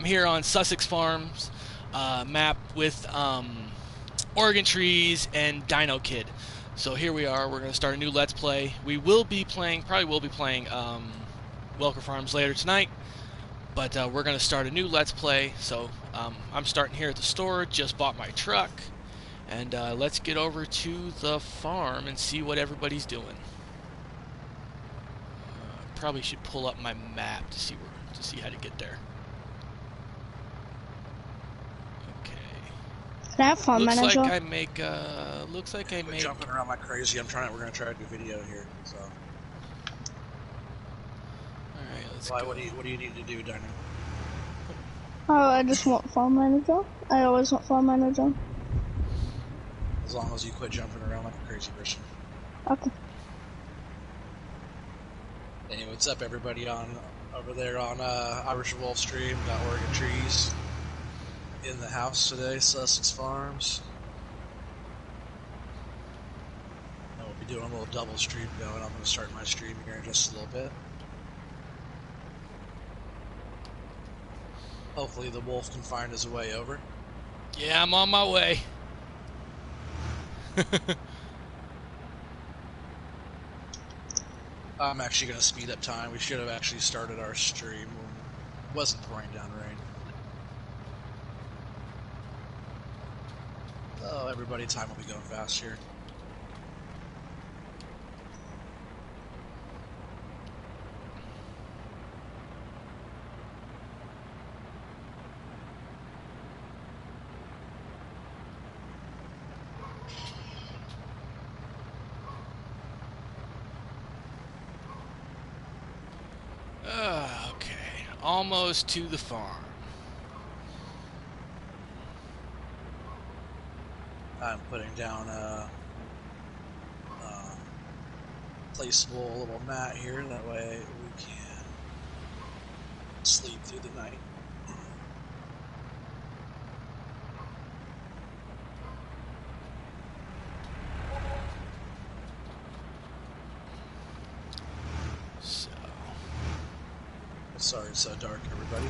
I'm here on Sussex Farms map with Oregon Trees and Dino Kid. So here we are. We're going to start a new Let's Play. We will be playing, Welker Farms later tonight. But we're going to start a new Let's Play. So I'm starting here at the store. Just bought my truck. And let's get over to the farm and see what everybody's doing. Probably should pull up my map to see how to get there. Can I have farm manager? Looks like I make. Jumping around like crazy. We're gonna try to do video here. So. All right, let's go. What do you need to do, Dino? Oh, I just want farm manager. I always want farm manager. As long as you quit jumping around like a crazy person. Okay. Anyway, what's up, everybody over there on Irish Wolf Stream? Got Oregon Trees in the house today, Sussex Farms. And we'll be doing a little double stream going. I'm going to start my stream here in just a little bit. Hopefully the wolf can find his way over. Yeah, I'm on my way. I'm actually going to speed up time. We should have actually started our stream when it wasn't pouring down rain. Oh, everybody, time will be going fast here. Okay, almost to the farm. I'm putting down a placeable little mat here. That way we can sleep through the night. Sorry it's so dark, everybody.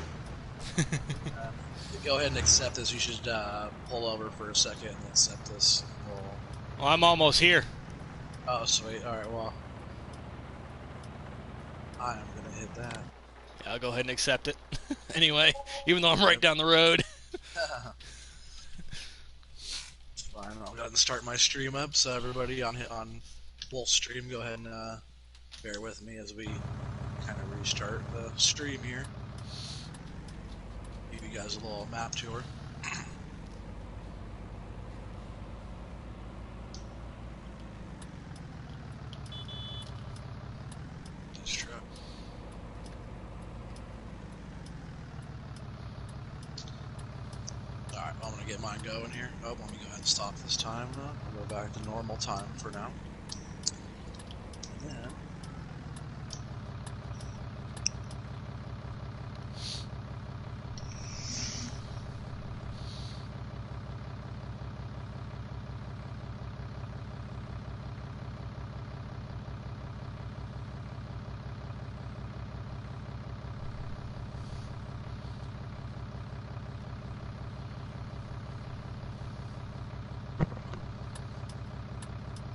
Go ahead and accept this. You should pull over for a second and accept this. Well, I'm almost here. Oh, sweet. Alright, well. I am going to hit that. Yeah, I'll go ahead and accept it. Anyway, even though I'm right down the road. Fine. I'll go ahead and start my stream up. So everybody on Wolf Stream, go ahead and bear with me as we kind of restart the stream here. Give you guys a little map tour. This truck. Alright, I'm gonna get mine going here. Oh, let me go ahead and stop this time. We'll go back to normal time for now. And then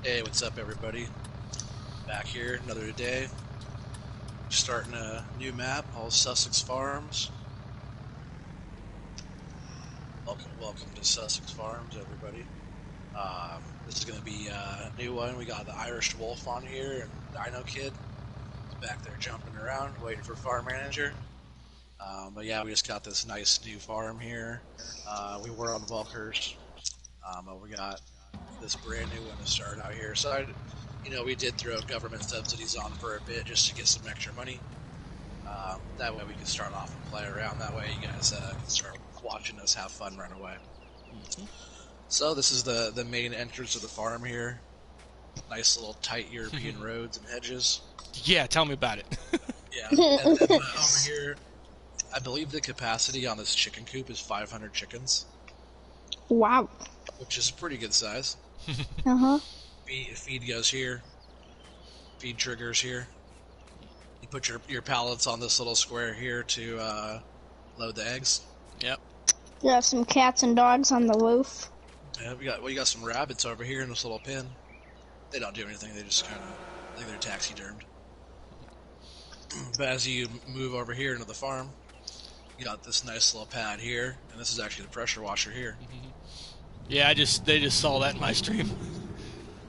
hey, what's up, everybody? Back here, another day. Starting a new map, all Sussex Farms. Welcome to Sussex Farms, everybody. This is going to be a new one. We got the Irish Wolf on here, and Dino Kid is back there jumping around, waiting for Farm Manager. But yeah, we just got this nice new farm here. We were on Welkers, but we got this brand new one to start out here. So, we did throw government subsidies on for a bit just to get some extra money. That way we can start off and play around. That way you guys can start watching us have fun right away. Mm-hmm. So this is the main entrance of the farm here. Nice little tight European roads and hedges. Yeah, tell me about it. Yeah, and then over here, I believe the capacity on this chicken coop is 500 chickens. Wow. Which is a pretty good size. Uh-huh. Feed goes here. Feed triggers here. You put your pallets on this little square here to load the eggs. Yep. You have some cats and dogs on the roof. Yeah, we got some rabbits over here in this little pen. They don't do anything. They just kind of, I think they're taxidermed. But as you move over here into the farm, you got this nice little pad here, and this is actually the pressure washer here. Yeah, they just saw that in my stream.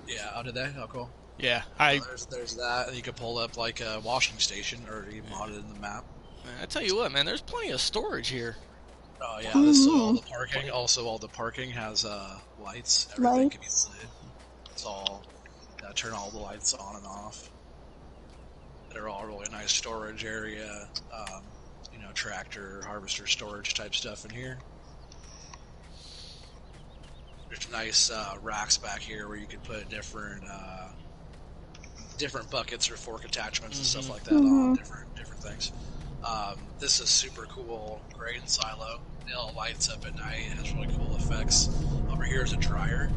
Yeah, oh, did they? Oh, cool. Yeah, So there's that, and you can pull up like a washing station, or you mod it in the map. I tell you what, man, there's plenty of storage here. Oh yeah, this is all the parking. Also, all the parking has lights. Everything can be slid. It's all turn all the lights on and off. They're all really nice storage area. You know, tractor, harvester storage type stuff in here. There's nice racks back here where you can put different buckets or fork attachments and stuff like that on different things. This is super cool grain silo. It all lights up at night. It has really cool effects. Over here is a dryer,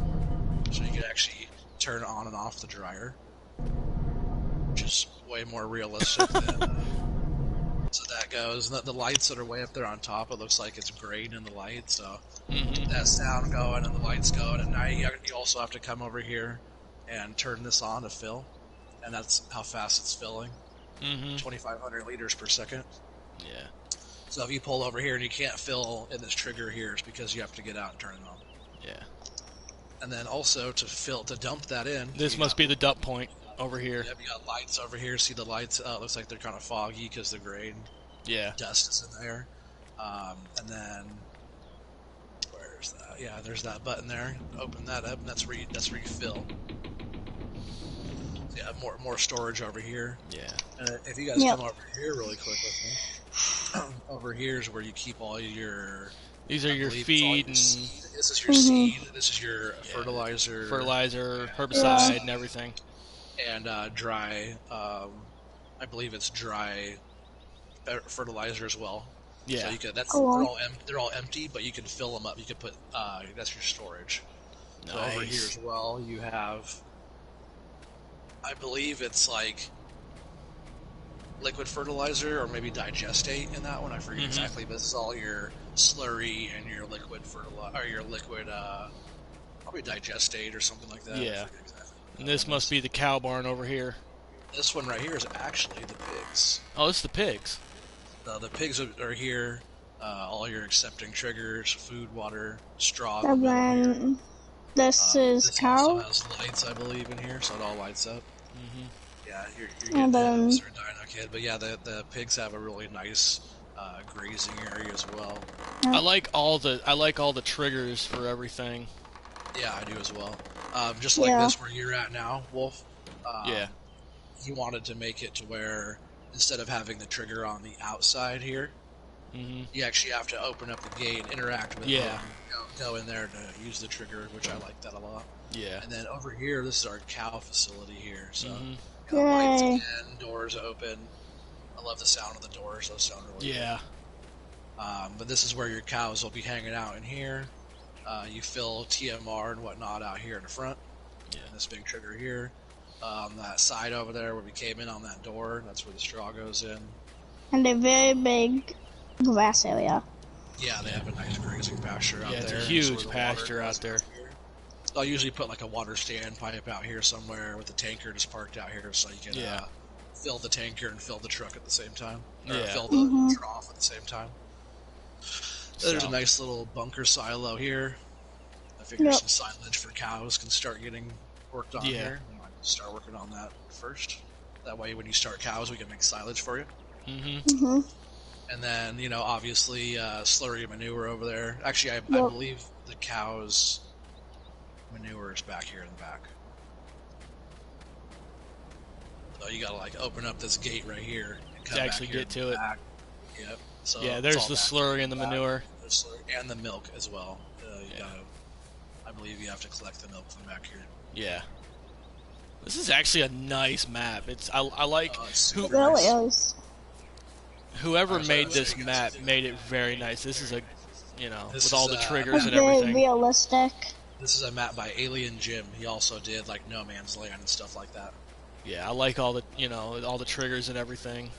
so you can actually turn on and off the dryer, which is way more realistic than. So that goes. The lights that are way up there on top, it looks like it's grain in the light. So that sound going and the lights going at night. You also have to come over here and turn this on to fill, and that's how fast it's filling. 2,500 liters per second. Yeah. So if you pull over here and you can't fill in this trigger here, it's because you have to get out and turn it on. Yeah. And then also to dump that in. This must be the dump point over here. Yep, you got lights over here. See the lights? It looks like they're kind of foggy because the grain dust is in there. And then where's that? Yeah, there's that button there. Open that up, and that's where you fill. Yeah, more storage over here. Yeah. If you guys come over here really quick with me, over here is where you keep all your. These are your feed and. This is your seed. This is your fertilizer, herbicide, and everything. And dry. I believe it's dry fertilizer as well. Yeah. So you can. They're all empty, but you can fill them up. You can put. That's your storage. Nice. So over here as well, you have. I believe it's like liquid fertilizer or maybe digestate in that one. I forget exactly, but this is all your slurry and your liquid fertilizer, or your liquid, probably digestate or something like that. Yeah. And this must be the cow barn over here. This one right here is actually the pigs. Oh, it's the pigs. The pigs are here. All your accepting triggers, food, water, straw. And then this is cow. This also has lights, I believe, in here, so it all lights up. Yeah, you're And getting that, Mr. Dino Kid. But yeah, the pigs have a really nice grazing area as well. I like all the triggers for everything. Yeah, I do as well. Just like this where you're at now, Wolf. He wanted to make it to where instead of having the trigger on the outside here, you actually have to open up the gate, interact with them, go in there to use the trigger, which I like that a lot. Yeah. And then over here, this is our cow facility here. So lights again, doors open. I love the sound of the doors. Those sound really good. But this is where your cows will be hanging out in here. You fill TMR and whatnot out here in the front. Yeah. This big trigger here. That side over there where we came in on that door, that's where the straw goes in. And a very big grass area. Yeah, they have a nice grazing pasture out there. Yeah, it's a huge pasture out there. I'll usually put like a water stand pipe out here somewhere with the tanker just parked out here so you can fill the tanker and fill the truck at the same time. Or fill the trough at the same time. There's a nice little bunker silo here. I figure some silage for cows can start getting worked on here. We might start working on that first. That way when you start cows, we can make silage for you. And then, obviously, slurry manure over there. Actually, I believe the cows' manure is back here in the back. So you gotta, open up this gate right here and come to actually back here get to it. Back. Yep. So there's the slurry and the manure. The slurry and the milk as well. I believe you have to collect the milk from back here. Yeah. This is actually a nice map. I like it really is. Whoever made this map made it very nice. This is with all the triggers it's and everything. Very realistic. This is a map by Alien Jim. He also did No Man's Land and stuff like that. Yeah, I like all the all the triggers and everything.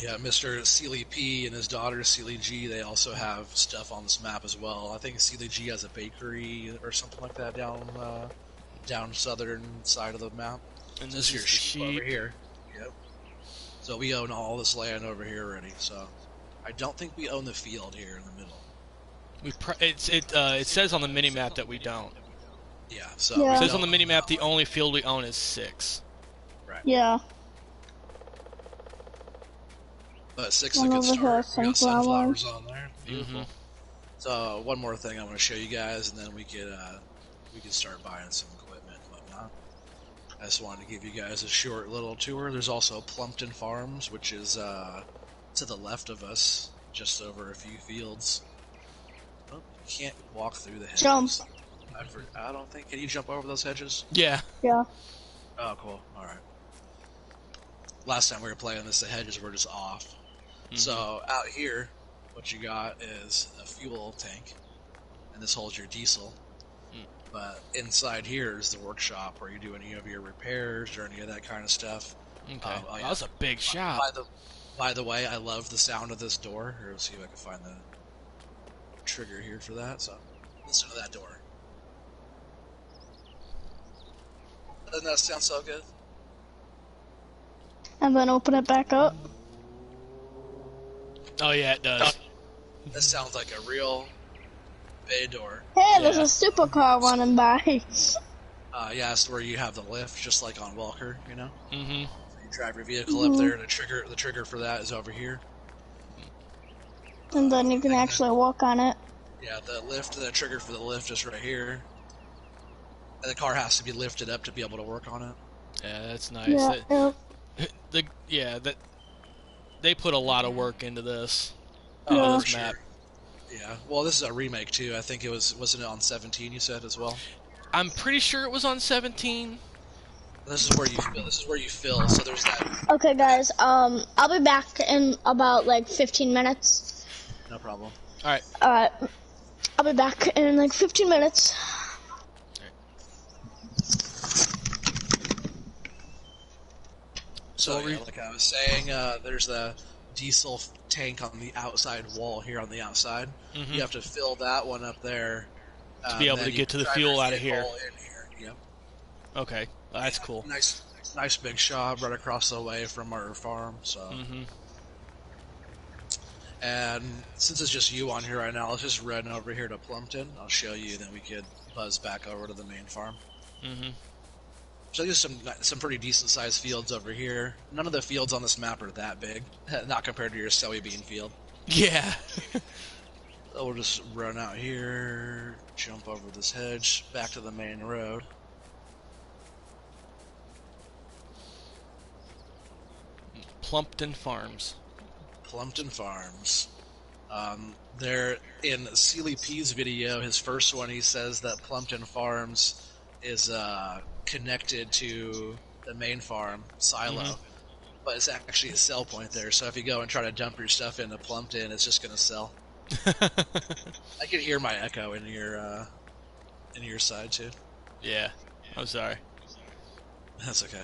Yeah, Mr. Sealy P and his daughter Sealy G, they also have stuff on this map as well. I think Sealy G has a bakery or something like that down southern side of the map. And So this this is your is the sheep over sheep. here. Yep. So we own all this land over here already. So I don't think we own the field here in the middle. It says on the mini map that we don't. Yeah. So Yeah. we It says on don't the own mini map that the one. only field we own is 6. Right. Yeah. But 6 is a One good over here, start. We got sunflowers sunflowers. on there. Beautiful. Mm-hmm. So one more thing I want to show you guys, and then we could start buying some equipment and whatnot. I just wanted to give you guys a short little tour. There's also Plumpton Farms, which is to the left of us, just over a few fields. Oh, you can't walk through the hedges. Jump. I don't think. Can you jump over those hedges? Yeah. Yeah. Oh, cool. All right. Last time we were playing this, the hedges were just off. Mm-hmm. So out here, what you got is a fuel tank, and this holds your diesel. But inside here is the workshop where you do any of your repairs or any of that kind of stuff. Okay. Oh, yeah. That was a big shop. By the way, I love the sound of this door. Here, let's see if I can find the trigger here for that. So listen to that door. Doesn't that sound so good? And then open it back up. Oh yeah, it does. That sounds like a real bay door. Hey, there's Yeah. a supercar running by. Yeah, it's where you have the lift, just like on Walker, you know? Mm-hmm. You drive your vehicle up there, and the trigger for that is over here. And then you can actually walk on it. Yeah, the trigger for the lift is right here. And the car has to be lifted up to be able to work on it. Yeah, that's nice. Yeah. They put a lot of work into this. Yeah. This map. Yeah. Well, this is a remake too. I think wasn't it on 17? You said as well. I'm pretty sure it was on 17. This is where you fill. This is where you fill. So there's that. Okay, guys. I'll be back in about like 15 minutes. No problem. All right. Alright. I'll be back in like 15 minutes. So yeah, like I was saying, there's a diesel tank on the outside wall here on the outside. Mm-hmm. You have to fill that one up there To be able to get to the fuel out of here. In here. Yep. Okay, well, that's cool. Nice big shop right across the way from our farm. So, Mm-hmm. and since it's just you on here right now, let's just run over here to Plumpton. I'll show you, then we could buzz back over to the main farm. Mm-hmm. So there's some pretty decent sized fields over here. None of the fields on this map are that big, not compared to your soybean field. Yeah. So we'll just run out here, jump over this hedge, back to the main road. Plumpton Farms. Plumpton Farms. There in Sealy P's video, his first one, he says that Plumpton Farms is connected to the main farm silo, but it's actually a sell point there. So if you go and try to dump your stuff into Plumpton, it's just going to sell. I can hear my echo in your side too. Yeah. I'm sorry. That's okay.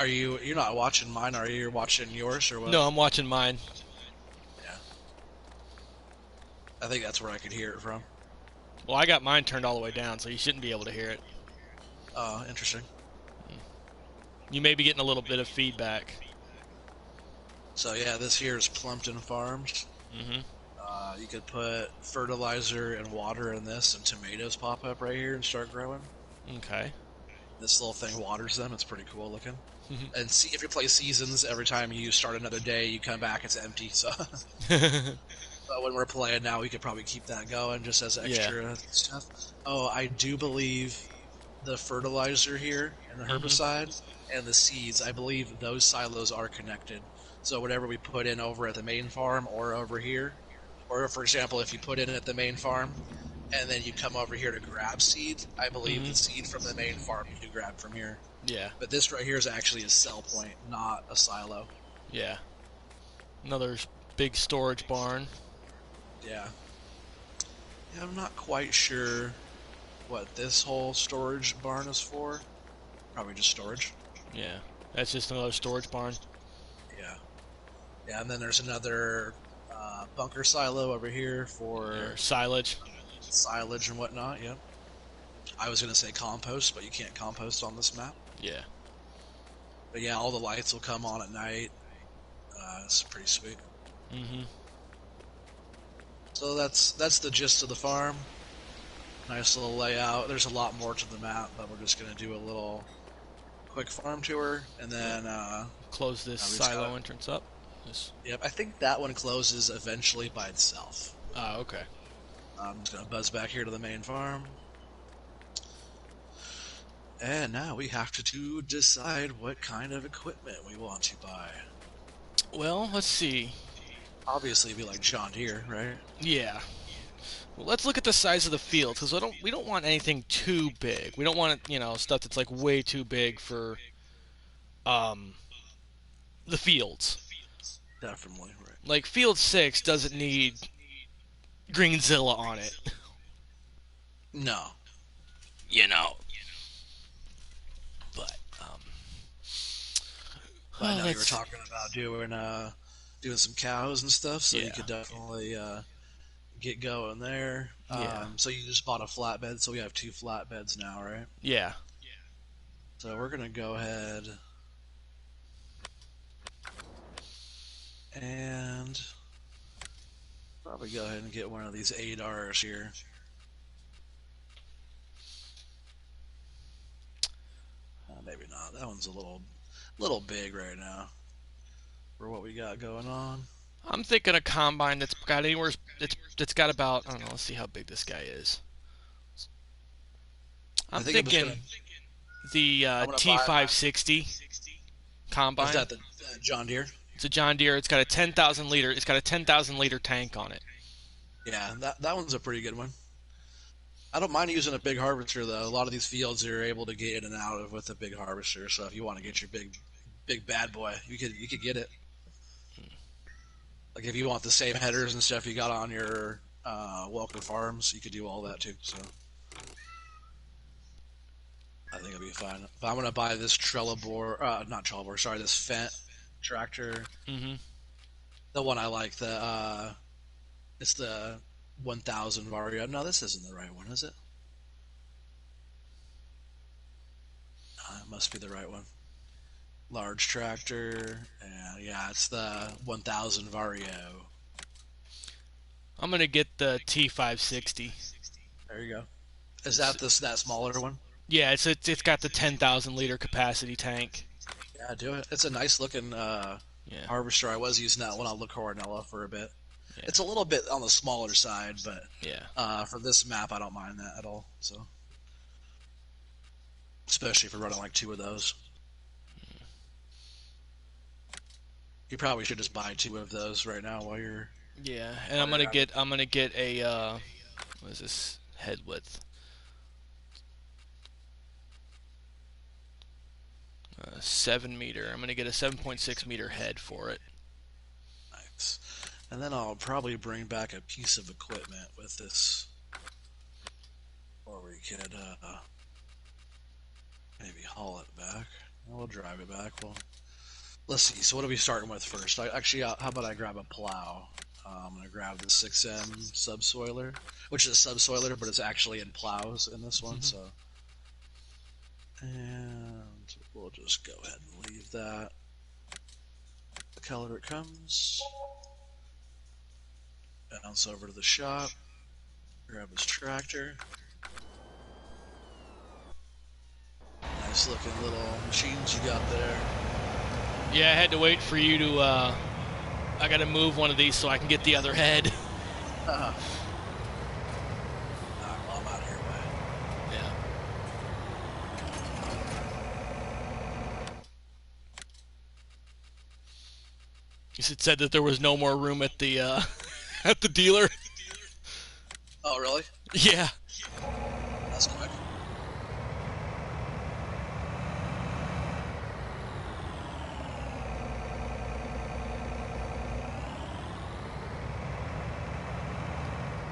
You're not watching mine, are you? You're watching yours or what? No, I'm watching mine. Yeah. I think that's where I could hear it from. Well, I got mine turned all the way down, so you shouldn't be able to hear it. Oh, interesting. You may be getting a little bit of feedback. So yeah, this here is Plumpton Farms. Mm-hmm. You could put fertilizer and water in this, and tomatoes pop up right here and start growing. Okay. This little thing waters them. It's pretty cool looking. Mhm. And see, if you play seasons, every time you start another day, you come back, it's empty. So, but when we're playing now, we could probably keep that going just as extra stuff. Oh, I do believe the fertilizer here and the herbicide and the seeds, I believe those silos are connected. So whatever we put in over at the main farm or over here, or for example, if you put in at the main farm and then you come over here to grab seed, I believe the seed from the main farm you do grab from here. Yeah. But this right here is actually a sell point, not a silo. Yeah. Another big storage barn. Yeah. Yeah, I'm not quite sure what this whole storage barn is for. Probably just storage. Yeah. That's just another storage barn. Yeah, and then there's another bunker silo over here Or for silage. silage and whatnot. Yep. I was gonna say compost, but you can't compost on this map. Yeah. But yeah, all the lights will come on at night. It's pretty sweet. Mm-hmm. So that's the gist of the farm. Nice little layout. There's a lot more to the map, but we're just gonna do a little quick farm tour, and then Close this we just silo gotta. entrance up. This. Yep, I think that one closes eventually by itself. Okay. I'm just gonna buzz back here to the main farm. And now we have to decide what kind of equipment we want to buy. Well, let's see. Obviously, be like John Deere, right? Yeah. Well, let's look at the size of the field because we don't want anything too big. We don't want stuff that's like way too big for um the fields. Definitely, right. Like field 6 doesn't need Greenzilla on it. No. You know. But But I know you were talking about doing some cows and stuff, so Yeah. you could definitely get going there. Yeah. So you just bought a flatbed, so we have 2 flatbeds now, right? Yeah. So we're gonna go ahead and probably go ahead and get one of these 8Rs here. Maybe not. That one's a little big right now for what we got going on. I'm thinking a combine that's got anywhere that's got about, I don't know, let's see how big this guy is. I'm thinking the T560 combine. Is that the John Deere? It's a John Deere. It's got a 10,000 liter tank on it. Yeah, that one's a pretty good one. I don't mind using a big harvester though. A lot of these fields are able to get in and out of with a big harvester. So if you want to get your big bad boy, you could get it. Like if you want the same headers and stuff you got on your Welcome Farms, you could do all that too. So I think it'll be fine. But I'm gonna buy this not Trelleborg, sorry, this Fendt tractor. Mm-hmm. The one I like, it's the 1000 Vario. No, this isn't the right one, is it? No, it must be the right one. Large tractor, and yeah, it's the 1000 Vario. I'm gonna get the T560. There you go. Is that that smaller one? Yeah, it's got the 10,000 liter capacity tank. Yeah, do it. It's a nice looking harvester. I was using that one on La Coronella for a bit. Yeah. It's a little bit on the smaller side, but yeah, for this map, I don't mind that at all. So, especially if you're running like 2 of those, you probably should just buy 2 of those right now while you're. Yeah, and I'm gonna get a what is this head width? 7 meter. I'm gonna get a 7.6 meter head for it. Nice. And then I'll probably bring back a piece of equipment with this, or we could maybe haul it back. We'll drive it back. Well, let's see. So what are we starting with first? How about I grab a plow? I'm gonna grab the 6M subsoiler, which is a subsoiler, but it's actually in plows in this one. So, and we'll just go ahead and leave that. The color it comes. Bounce over to the shop. Grab his tractor. Nice looking little machines you got there. Yeah, I had to wait for you to. I gotta move one of these so I can get the other head. Alright, well, I'm out of here, man. Yeah. You said that there was no more room at the at the dealer. Oh, really? Yeah. That's quick.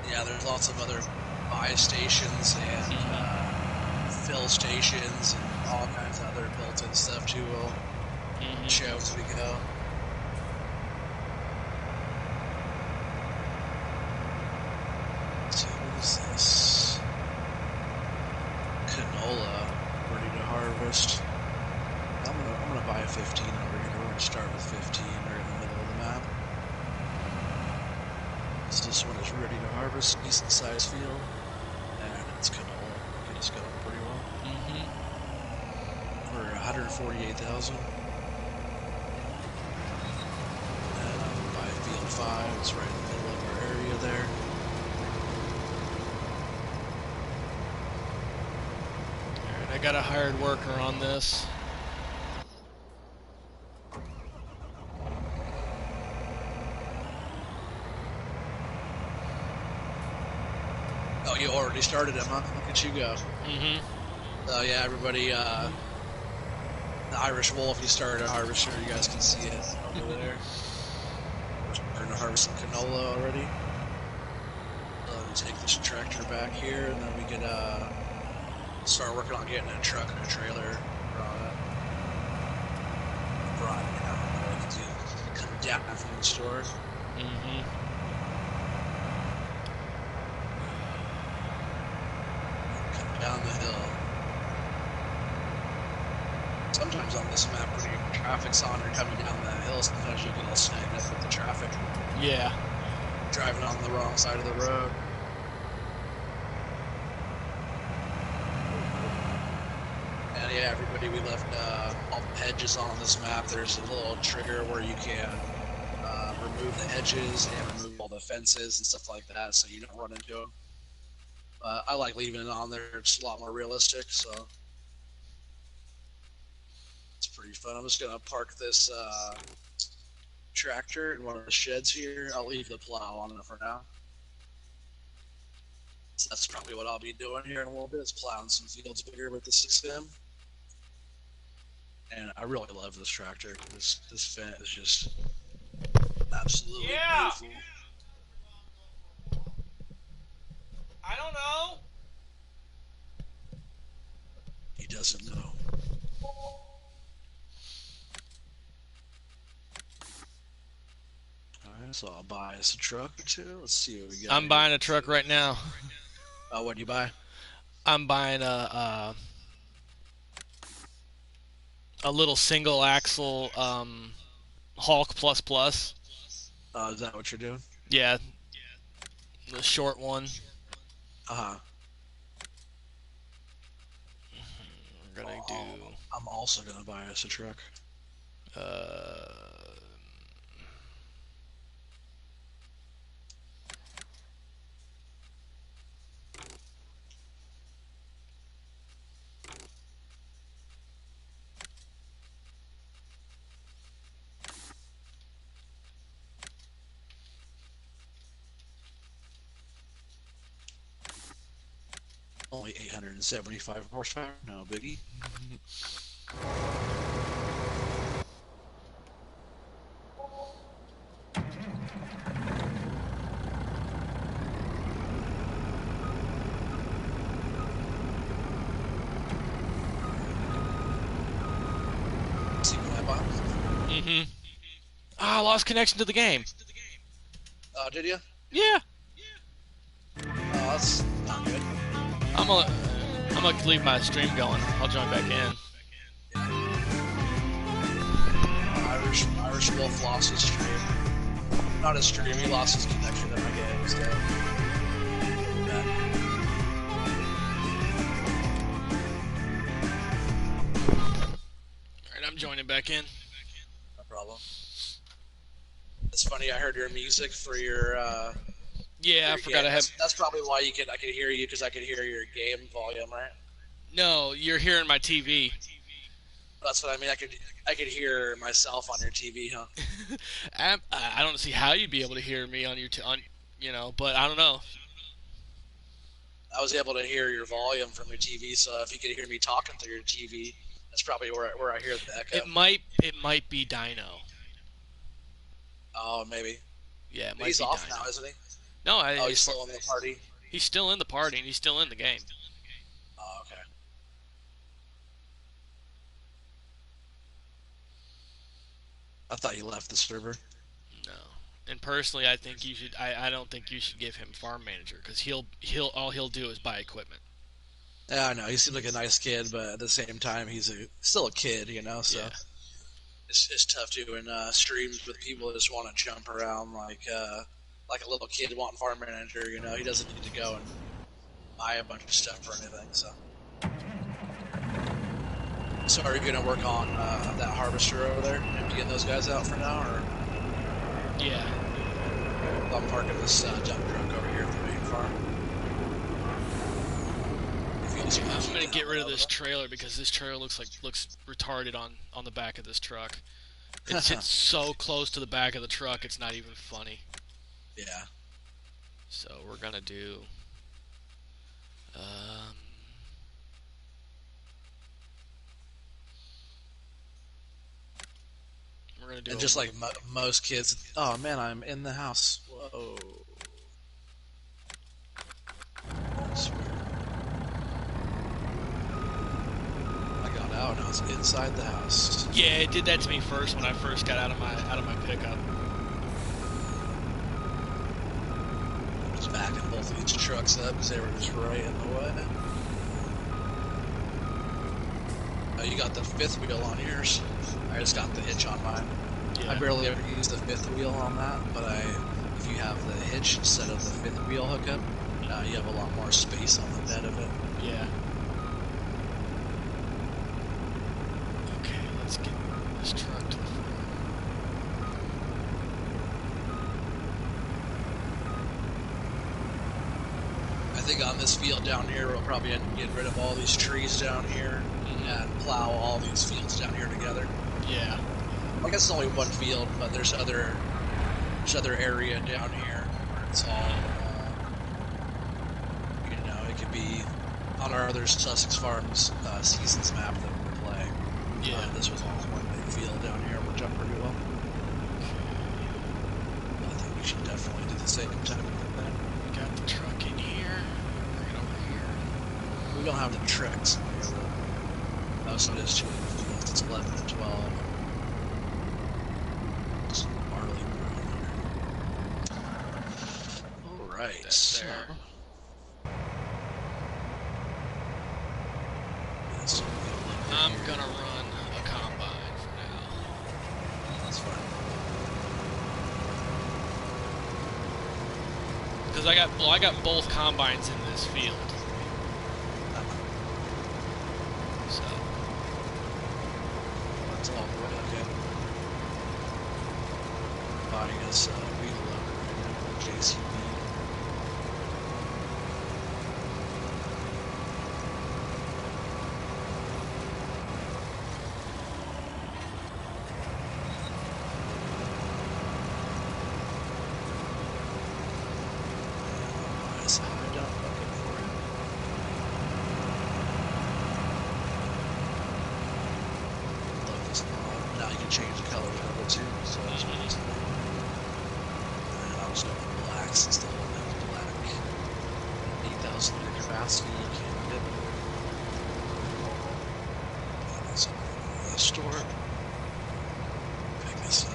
Yeah, there's lots of other buy stations and fill stations and all kinds of other built-in stuff too will show as we go. 15 over here. We're going to start with 15 right in the middle of the map. So this one is ready to harvest, decent sized field, and it's going to get us going pretty well. For 148,000. And by field 5, it's right in the middle of our area there. Alright, I got a hired worker on this. Oh, you already started him, huh? Look at you go. Oh, yeah, everybody, the Irish Wolf, he started a harvester. You guys can see it over there. We're starting to harvest some canola already. Let me take this tractor back here, and then we can start working on getting a truck and a trailer brought down to come down from the store. Come down the hill. Sometimes on this map, when your traffic's on or coming down that hill, sometimes you get all snagged up with the traffic. Yeah. Driving on the wrong side of the road. And yeah, everybody, we left all the hedges on this map. There's a little trigger where you can remove the hedges and remove all the fences and stuff like that, so you don't run into them. I like leaving it on there. It's a lot more realistic, so it's pretty fun. I'm just gonna park this tractor in one of the sheds here. I'll leave the plow on it for now. So that's probably what I'll be doing here in a little bit, is plowing some fields bigger with the 6M. And I really love this tractor. This Fendt is just absolutely beautiful. I don't know. He doesn't know. Alright, so I'll buy us a truck or two. Let's see what we got. I'm buying a truck right now. What do you buy? I'm buying a little single axle Hulk plus plus. Is that what you're doing? Yeah, the short one. Uh-huh. We're gonna do. I'm also gonna buy us a truck. Only 875 horsepower, no biggie. See what I bought? I lost connection to the game. Oh, did you? Yeah. Oh, that's not good. I'm gonna leave my stream going. I'll join back in. Irish Wolf lost his stream. Not his stream, he lost his connection to my game, so. Yeah. Alright, I'm joining back in. No problem. It's funny, I heard your music for your Yeah, I forgot game. I have. That's probably why I could hear you, because I could hear your game volume, right? No, you're hearing my TV. That's what I mean. I could hear myself on your TV, huh? I don't see how you'd be able to hear me on but I don't know. I was able to hear your volume from your TV, so if you could hear me talking through your TV, that's probably where I hear the echo. It might be Dino. Oh, maybe. Yeah, it might He's be off Dino. now, isn't he? No, He's still in the party. He's still in the party and he's still in the game. Oh, okay. I thought you left the server. No. And personally, I think you should. I don't think you should give him farm manager because all he'll do is buy equipment. Yeah, I know. He seems like a nice kid, but at the same time, he's still a kid, So. Yeah. it's tough doing streams with people that just want to jump around like a little kid wanting farm manager. You know, he doesn't need to go and buy a bunch of stuff or anything. So are you going to work on that harvester over there, emptying those guys out for now, or? Yeah. I'm parking this dump truck over here at the main farm. I'm gonna get rid of this trailer because this trailer looks retarded on the back of this truck. It sits so close to the back of the truck, it's not even funny. Yeah. So we're gonna do. We're gonna do. And just like most kids, oh man, I'm in the house. Whoa. I got out and I was inside the house. Yeah, it did that to me first when I first got out of my pickup. Just backing both of these trucks up because they were just right in the way. Oh, you got the fifth wheel on yours. I just got the hitch on mine. Yeah. I barely ever use the fifth wheel on that, but if you have the hitch instead of the fifth wheel hookup, you have a lot more space on the bed of it. Yeah. Okay, let's get this truck to the floor. I think on this field down here, we'll probably end up getting rid of all these trees down here and plow all these fields down here together. Yeah. I guess it's only one field, but there's other area down here where it's all, it could be on our other Sussex Farms seasons map that we're playing. Yeah. This was all one big field down here. Worked out pretty well. I think we should definitely do the same type of thing. Got the truck in here. Bring it over here. We don't have the tricks. So it is 2 fields. It's 11 and 12. It's barley grown here. Alright. That's there. I'm gonna run a combine for now. That's fine. Because I got both combines in this field. So that's all good. Okay. Buying us wheel loader, JCB. Now you can change the color of it too, so that's nice. And I was going for blacks instead of black. 8,000 liter capacity, you can't get it. That's the store. Pick this up.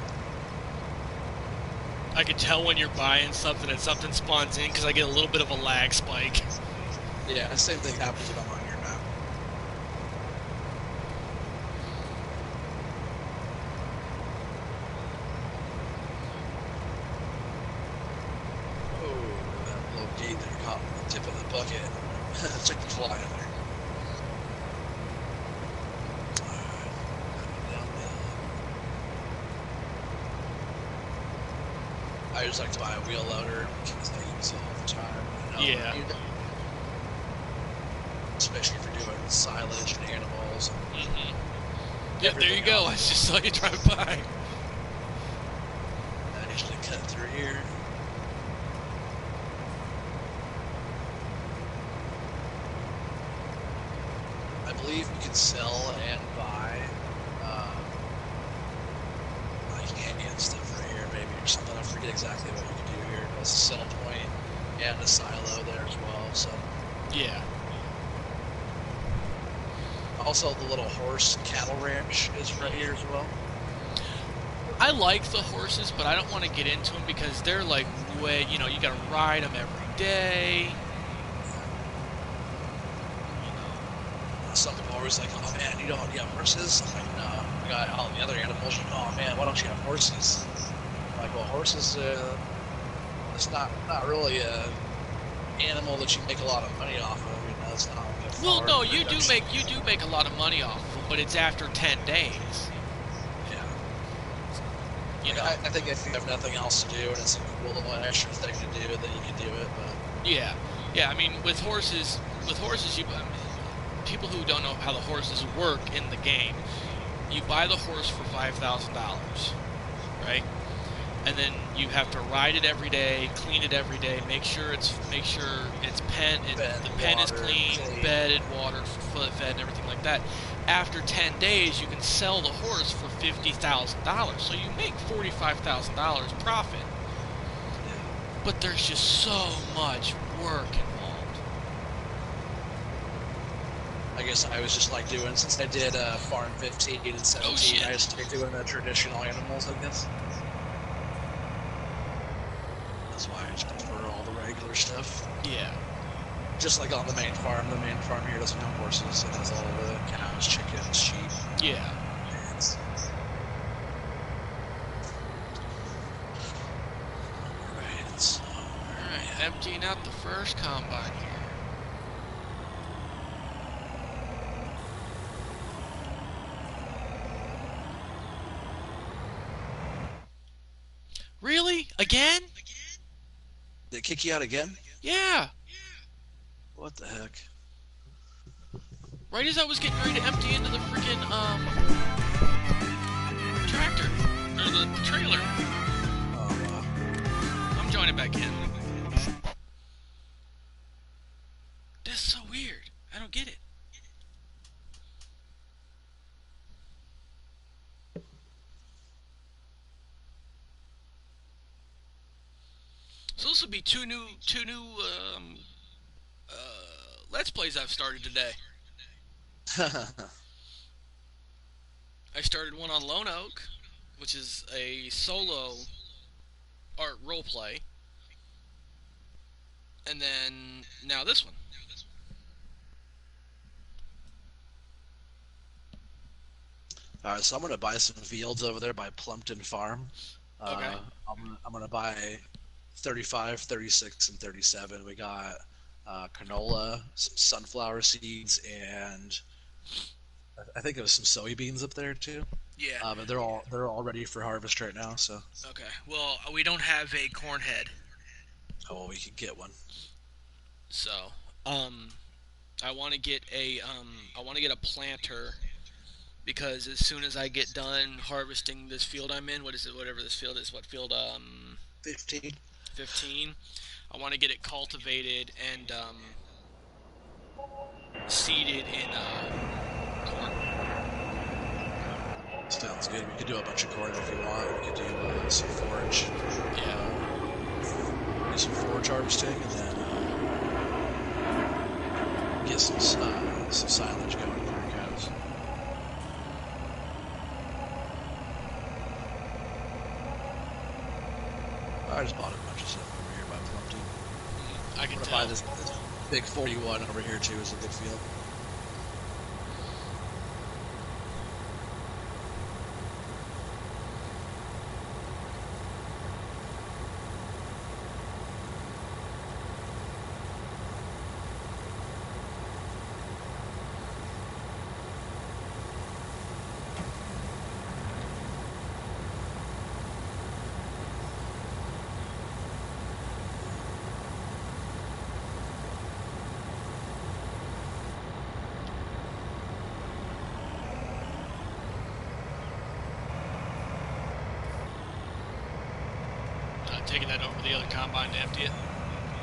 I can tell when you're buying something and something spawns in because I get a little bit of a lag spike. Yeah, the same thing happens when I'm on your map. Oh, that little gate there caught the tip of the bucket. Took the fly in there. I just like to buy a wheel loader because I use it all the time. Yeah. Especially if you're doing silage and animals. Yep, there you go. I just saw you drive by. I usually cut through here. I believe you can sell and buy like canyon stuff right here, maybe, or something. I forget exactly what you can do here. There's a sell point and a silo there as well. So Yeah. also the little horse cattle ranch is right here as well. I like the horses, but I don't want to get into them because they're like way, you gotta ride them every day. Some people are always like, oh man, you have horses? I'm like, no, I got all the other animals. Oh man, why don't you have horses? I'm like, well, horses, it's not really a animal that you make a lot of money off of. You know, it's not like a Well, farm no, you production. do make a lot of money off of them, but it's after 10 days. Yeah. You Like, know. I think if you have nothing else to do and it's a cool little extra thing to do, then you can do it. But Yeah, yeah. I mean, with horses, you people who don't know how the horses work in the game, you buy the horse for $5,000, right? And then you have to ride it every day, clean it every day, make sure it's bed, the pen is water, clean, hay. bedded, water, fed, and everything like that. After 10 days, you can sell the horse for $50,000, so you make $45,000 profit. But there's just so much work involved. I guess I was just like doing, since I did Farm 15 and 17, shit. I just started doing the traditional animals, I guess. That's why I just prefer all the regular stuff. Yeah. Just like on the main farm here doesn't have horses. It has all the cows, chickens, sheep. Yeah. Pigs. Alright, emptying out the first combine here. Really? Again? Did it kick you out again? Yeah. What the heck? Right as I was getting ready to empty into the freaking tractor or the trailer. Oh, wow. I'm joining back in. That's so weird. I don't get it. So this will be two new Let's Plays I've started today. I started one on Lone Oak, which is a solo art roleplay, and then now this one. Alright, so I'm gonna buy some fields over there by Plumpton Farm. Okay. I'm gonna buy 35, 36, and 37. We got canola, some sunflower seeds, and I think there was some soybeans up there too. Yeah. But they're all ready for harvest right now. So Okay. Well, we don't have a corn head, oh, we could get one. so I want to get a planter because as soon as I get done harvesting this field I'm in, what is it? Whatever this field is, what field? 15. 15. I want to get it cultivated and seeded in corn. Sounds good. We could do a bunch of corn if you want. We could do some forage. Yeah. Do some forage harvesting, and then get some silage going for your cows. I just bought a bunch of stuff over here by Plumpton. I can I'm gonna tell. buy this big 41 over here too. Is a good field. Taking that over to the other combine to empty it.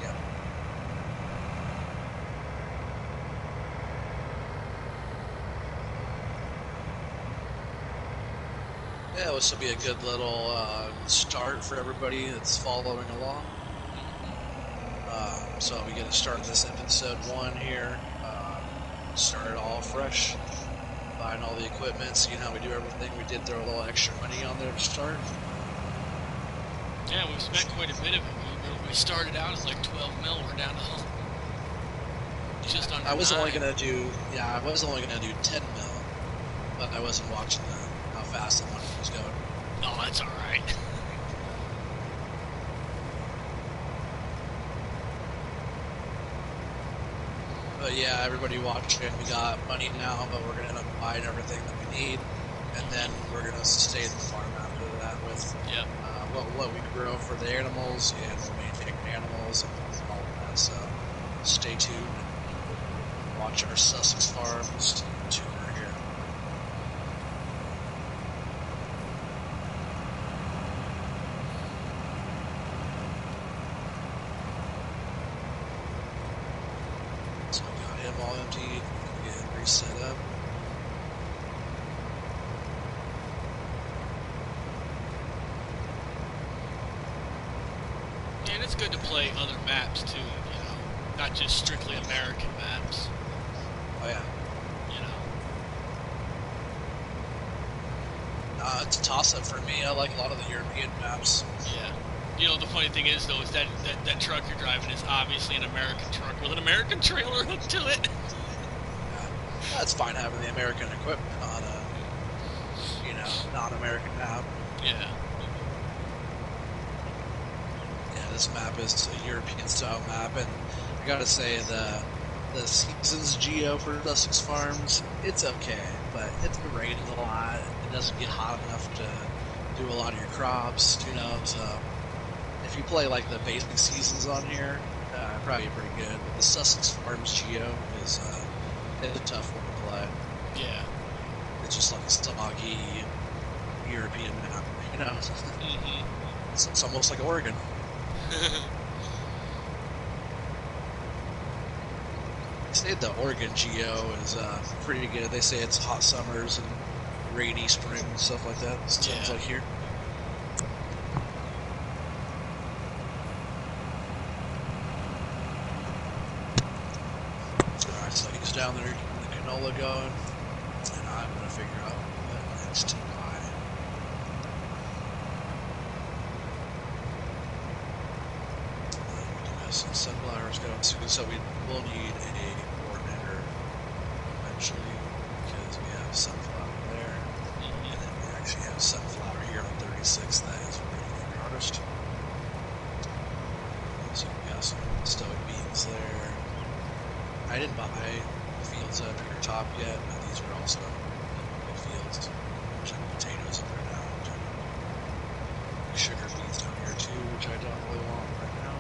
Yeah. Yeah, this will be a good little start for everybody that's following along. So we get to start this episode 1 here. Start it all fresh. Buying all the equipment, seeing how we do everything. We did throw a little extra money on there to start. Yeah, we've spent quite a bit of it. We started out at like 12 mil. We're down to just under I was 9. only gonna do 10 mil, but I wasn't watching how fast the money was going. Oh, that's all right. But yeah, everybody watching, we got money now, but we're gonna end up buying everything that we need, and then we're gonna sustain the farm after that with Yep. what we grow for the animals, and we'll maintain animals and all of that. So stay tuned and watch our Sussex farms tour here. So we got him all emptied, get him reset up. And it's good to play other maps too, not just strictly American maps, Oh yeah. It's a toss-up for me. I like a lot of the European maps. Yeah. The funny thing is, though, is that truck you're driving is obviously an American truck with an American trailer hooked to it. Yeah, it's fine having the American equipment on a, non-American map. Yeah. Yeah, this map is a European-style map, and I gotta say, the seasons geo for Sussex Farms, it's okay, but it's raining a lot. It doesn't get hot enough to do a lot of your crops, so if you play like the basic seasons on here, probably pretty good. But the Sussex Farms Geo is it's a tough one to play. Yeah. It's just like a soggy European map, Mm-hmm. It's almost like Oregon. They say the Oregon Geo is pretty good. They say it's hot summers and rainy spring and stuff like that. It sounds like here. Alright, so he's down there getting the canola going, and I'm going to figure out what next to buy. We do have some sunflowers going soon, so we will need a coordinator eventually, because we have sunflower there, and then we actually have sunflower here on 36 that is ready to be harvested. So we got some stoic beans there. I didn't buy fields up here top yet, but these are also good fields. There's like potatoes up there now. Sugar beets down here too, which I don't really want right now.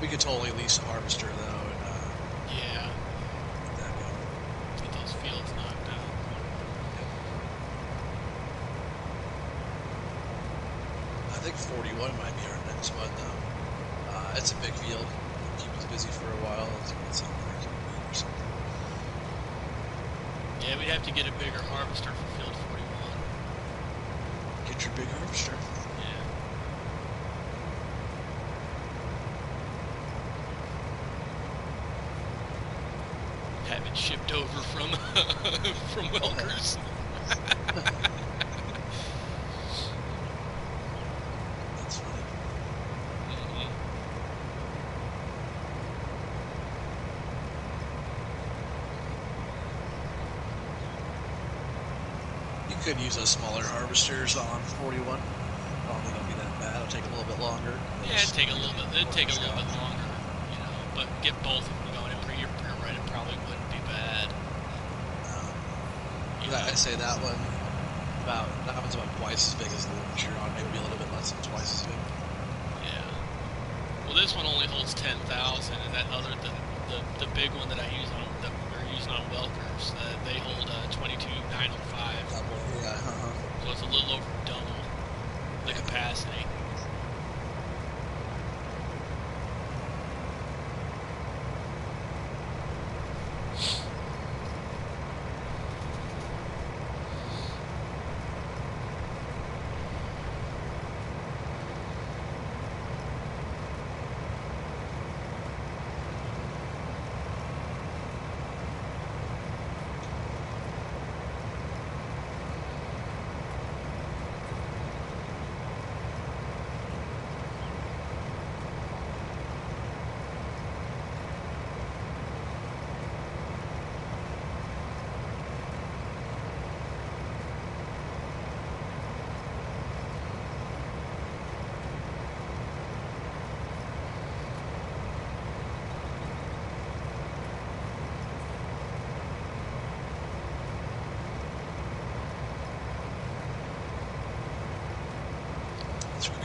We could totally lease a harvester though, and yeah, get that going. Get those fields knocked out. Yep. I think 41 might be our next one though. It's a big field. Keep us busy for a while. Let's get something there or something. Yeah, we'd have to get a bigger harvester for field 41. Get your big harvester. Yeah. Have it shipped over from from Welkers. That's funny. Mm-hmm. You could use those smaller harvesters on 41. I don't think it'll be that bad. It'll take a little bit longer. Yeah, it'd take a little bit longer, but get both of them going. You're right, it probably wouldn't be bad. I say that one's about twice as big as the one that you're on, maybe a little bit less than twice as big. Yeah. Well, this one only holds 10,000, and that other the big one that we're using on Welkers, they hold 22,905. Yeah. So it's a little over double the capacity.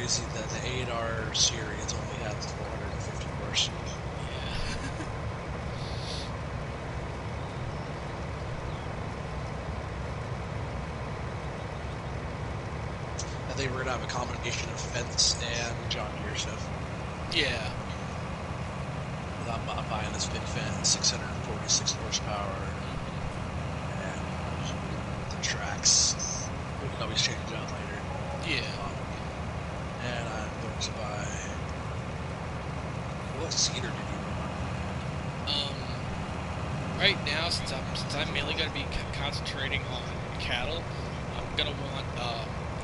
crazy that the 8R series only has 450 horse. Yeah. I think we're gonna have a combination of fence and John Deere stuff. Yeah. I'm buying this big fence, 646 horsepower, and the tracks we can always change out later. Yeah. And I'm going to buy. What seeder did you want? Right now, since I'm mainly going to be concentrating on cattle, I'm gonna want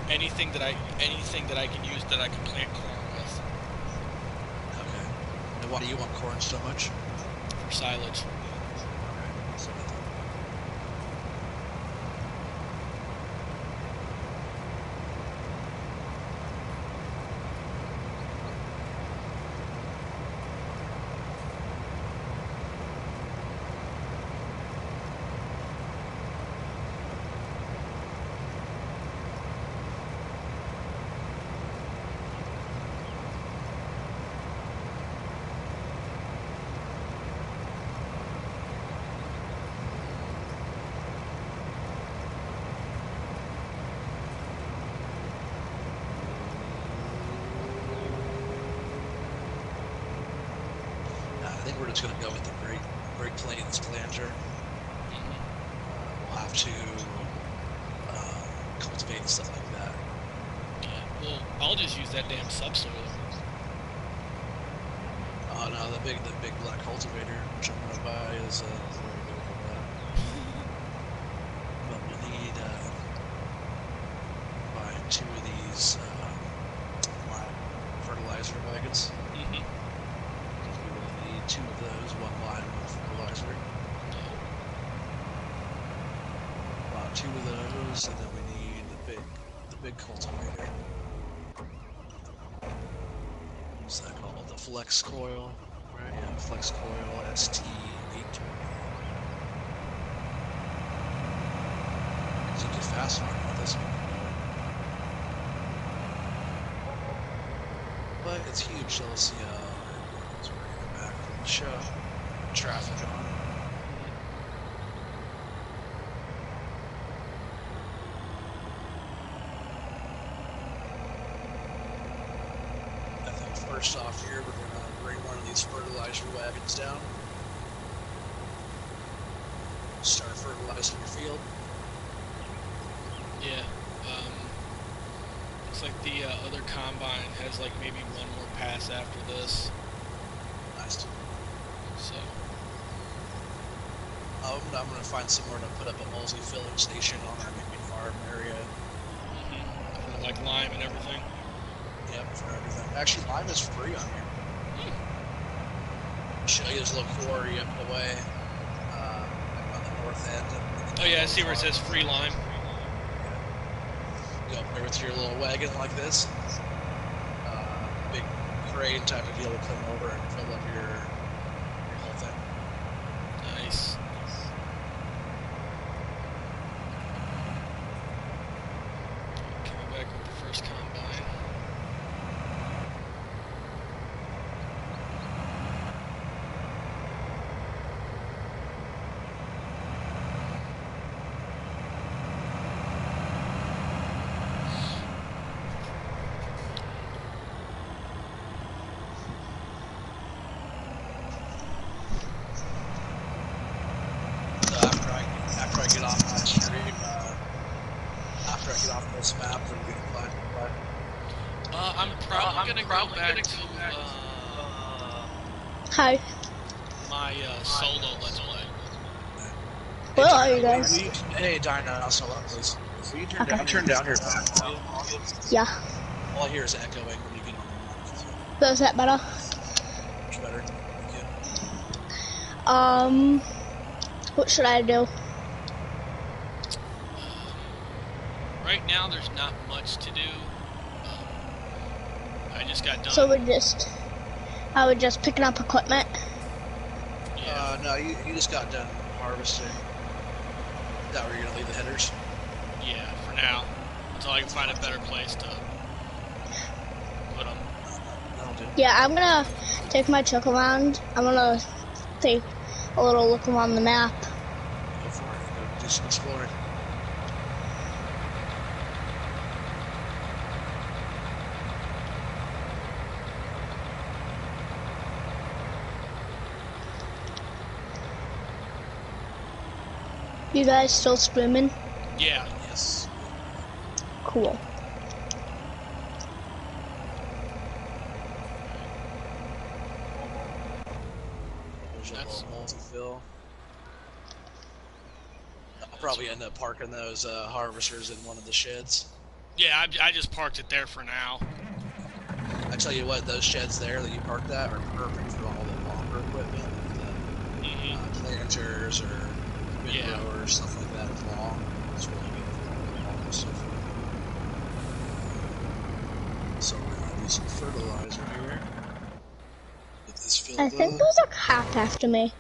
anything that I can use that I can plant corn with Okay. And why do you want corn so much? for silage. Okay. So I think we're just going to go with the Great Plains planter. We'll have to cultivate and stuff like that. Yeah. Well, I'll just use that damn subsoiler. Oh no, the big black cultivator, which I'm going to buy, is very good for that. But we need buy 2 of these lime fertilizer wagons. Because we will need 2 of those, 1 line of fertilizer. Bought 2 of those, and then we need the big cultivator. What's that called? The Flex Coil, right? Yeah, Flex Coil ST820. Because you can fast farm with this one. But it's huge, so let's see as we're getting back from the show. Traffic on. I think first off here, we're going to bring one of these fertilizer wagons down. Start fertilizing your field. Yeah. Looks like the other combine has like maybe one more pass after this. Nice. So. I'm going to find somewhere to put up a multi-filling station on our maybe farm area. For like lime and everything. Yep, for everything. Actually, lime is free on here. Show you this little quarry up the way on the north end. Oh yeah, I see where it says free lime. Go up there with your little wagon like this. Big crane type of deal will come over and fill up your whole thing. Nice. Coming back with the first combine. After I get off my stream, after I get off this map, then we can play. I'm probably gonna go back to Hi. my solo Let's Play. Where are you guys? Hey, Dinah, hold on, please. Will you turn down your back volume? Yeah. All I hear is echoing when you get on the mic. Does that better? Much better. Thank you. What should I do? Right now, there's not much to do. I just got done. So I would just picking up equipment. Yeah. No, you just got done harvesting. Is that where you're gonna leave the headers? Yeah, for now. Until I can find a better place to do? Yeah, I'm gonna take my truck around. I'm gonna take a little look around the map. Go for it. Go do some exploring. You guys still swimming? Yeah. Yes. Cool. There's a That's little multi-fill. I'll probably end up parking those harvesters in one of the sheds. yeah. I just parked it there for now. I tell you what, those sheds there that you parked at are perfect for all the longer equipment, Hmm. planters or Yeah. windrowers, stuff like that is long. It's really good for long stuff. So we're gonna do some fertilizer here. Get this I filled think up. there's a cop after me.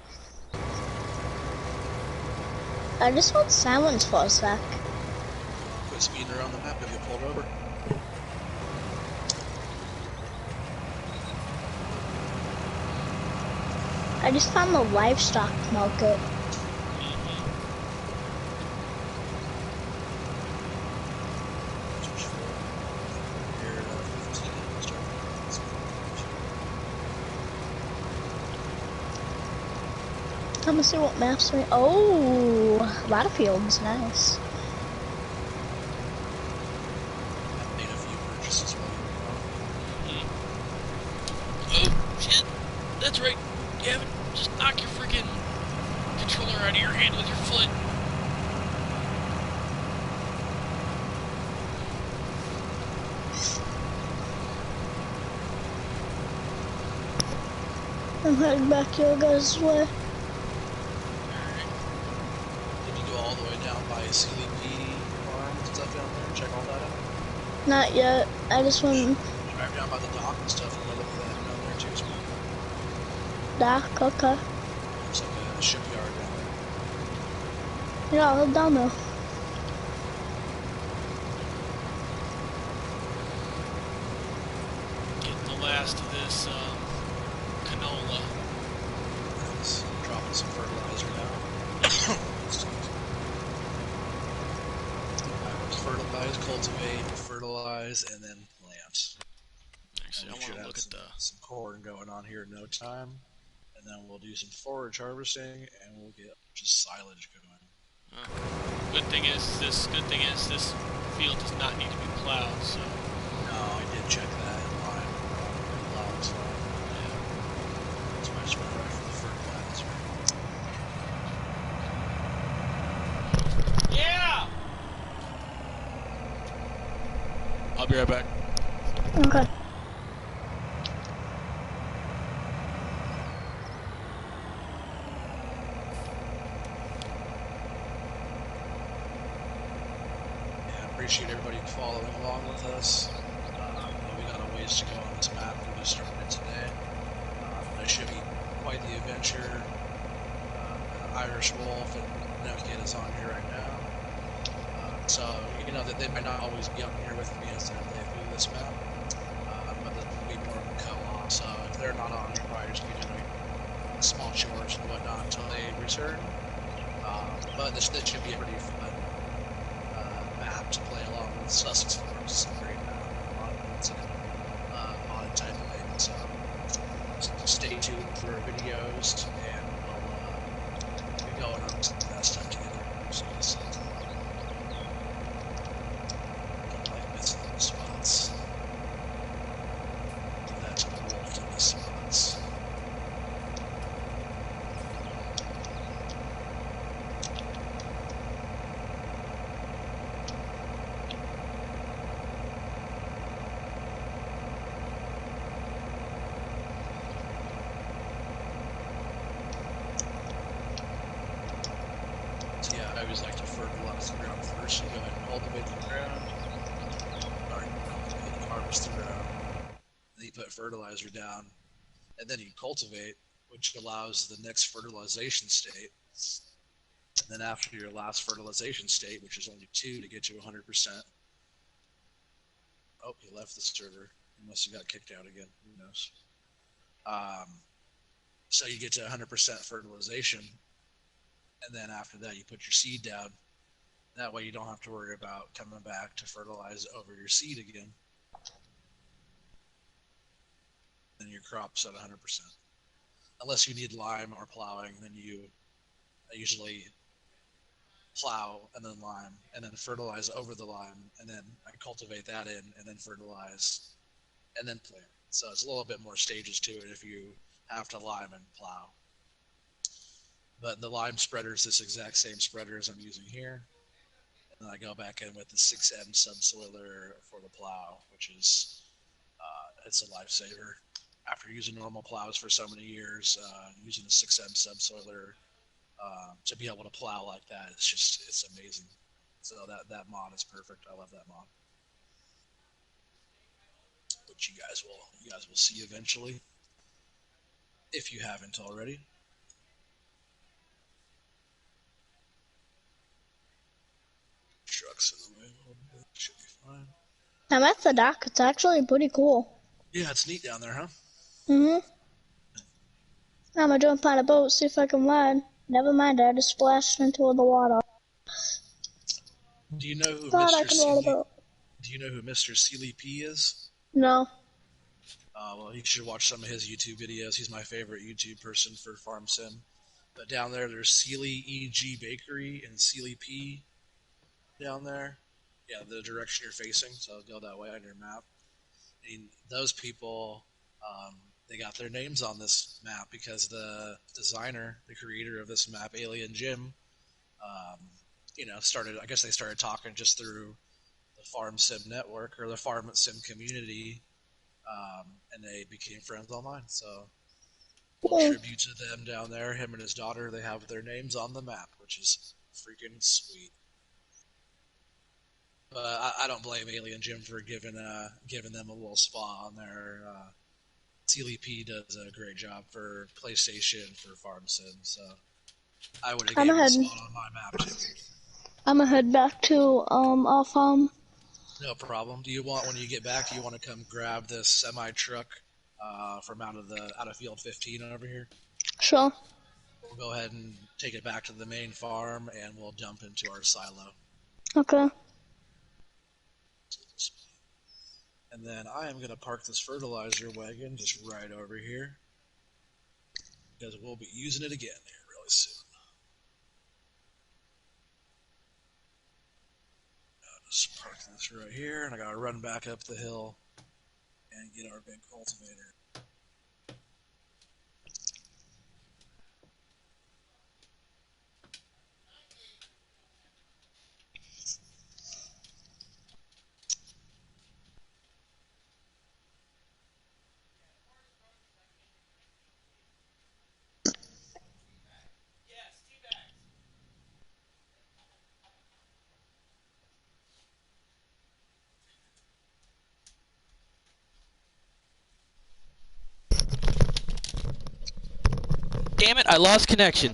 I just want silence for a sec. Quit speeding around the map, you'll get pulled over. I just found the livestock market. Let me see what maps we. Oh, a lot of fields. Nice. I've made a few purchases while you were gone. Oh shit! That's right. Gavin, just knock your freaking controller out of your hand with your foot. I'm heading back your guys' way. Did you go all the way down by CDP farm and stuff down there and check all that out? Not yet. I just went Drive down by the dock and stuff and go look at that down there too. It's pretty cool. back. Okay. Looks like a shipyard down there. Yeah, I'll head down there. Getting the last of this canola. Nice. Dropping some fertilizer down. Fertilize, cultivate, fertilize, and then plant. Actually, And I we want should to have look at the. some corn going on here in no time. And then we'll do some forage harvesting, and we'll get just silage going. Good thing is this field does not need to be plowed. So No, I did check that in line. Plowing slide. So I just went right for the fertilizer. yeah. I'll be right back. Okay. Appreciate everybody following along with us. We got a ways to go on this map. We just started it today. But it should be quite the adventure. Irish Wolf and No Kid is on here right now. So, you know, that they might not always be on here with me as I play through this map. But this will be more of a co-op. So if they're not on, you'll probably just be doing small chores and whatnot until they return. But this should be a pretty fun map to play along with. Sussex Farms is a great map. A lot of builds in it, modded type of thing. So stay tuned for our videos, and we'll be going over some of that stuff together. So don't like missing those spots. Do that to the wolf to miss spots. So yeah, I always like to fertilize the ground first. You go ahead and cultivate the ground. Or cultivate, you harvest the ground. Then you put fertilizer down. And then you cultivate, which allows the next fertilization state. And then after your last fertilization state, which is only 2 to get you 100%. Oh, he left the server. unless you got kicked out again. Who knows? So you get to 100% fertilization, and then after that, you put your seed down. That way, you don't have to worry about coming back to fertilize over your seed again. Then your crop's at 100%. Unless you need lime or plowing, then you usually plow and then lime and then fertilize over the lime, and then I cultivate that in and then fertilize and then plant. So it's a little bit more stages to it if you have to lime and plow. But the lime spreader is this exact same spreader as I'm using here. And then I go back in with the 6M subsoiler for the plow, which is it's a lifesaver. After using normal plows for so many years, using the 6M subsoiler to be able to plow like that, it's amazing. So that mod is perfect. I love that mod, which you guys will see eventually if you haven't already. Trucks in the way, should be fine. I'm at the dock. It's actually pretty cool. Yeah, it's neat down there, huh? I'm gonna jump on a boat, see if I can land. Never mind, I just splashed into the water. Do you know who Thought I Mr. could roll a Sealy? boat. Do you know who Mr. Sealy P is? No. Well, you should watch some of his YouTube videos. He's my favorite YouTube person for Farm Sim. But down there's Sealy EG Bakery and Sealy P down there. Yeah, the direction you're facing, so go that way on your map. And those people, they got their names on this map because the designer, the creator of this map, Alien Jim, I guess they started talking just through the Farm Sim network or the Farm Sim community, and they became friends online. So, little tribute to them down there. Him and his daughter, they have their names on the map, which is freaking sweet. But I don't blame Alien Jim for giving them a little spot on there. CLP does a great job for PlayStation, for Farm Sim, so I would have given him a spot on my map too. I'm gonna head back to our farm. No problem. When you get back, do you want to come grab this semi truck from out of field 15 over here? Sure. We'll go ahead and take it back to the main farm, and we'll dump into our silo. Okay. And then I am going to park this fertilizer wagon just right over here, because we'll be using it again here really soon. I'll just park this right here, and I got to run back up the hill and get our big cultivator. Damn it, I lost connection.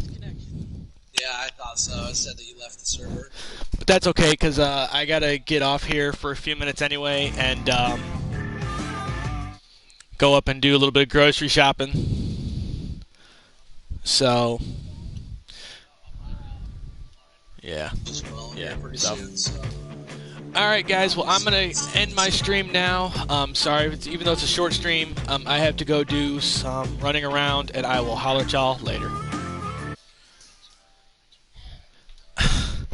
Yeah, I thought so. It said that you left the server. But that's okay, because I gotta get off here for a few minutes anyway, and go up and do a little bit of grocery shopping. So, yeah. Pretty soon, so. Alright guys, well I'm going to end my stream now. Sorry, even though it's a short stream, I have to go do some running around, and I will holler at y'all later.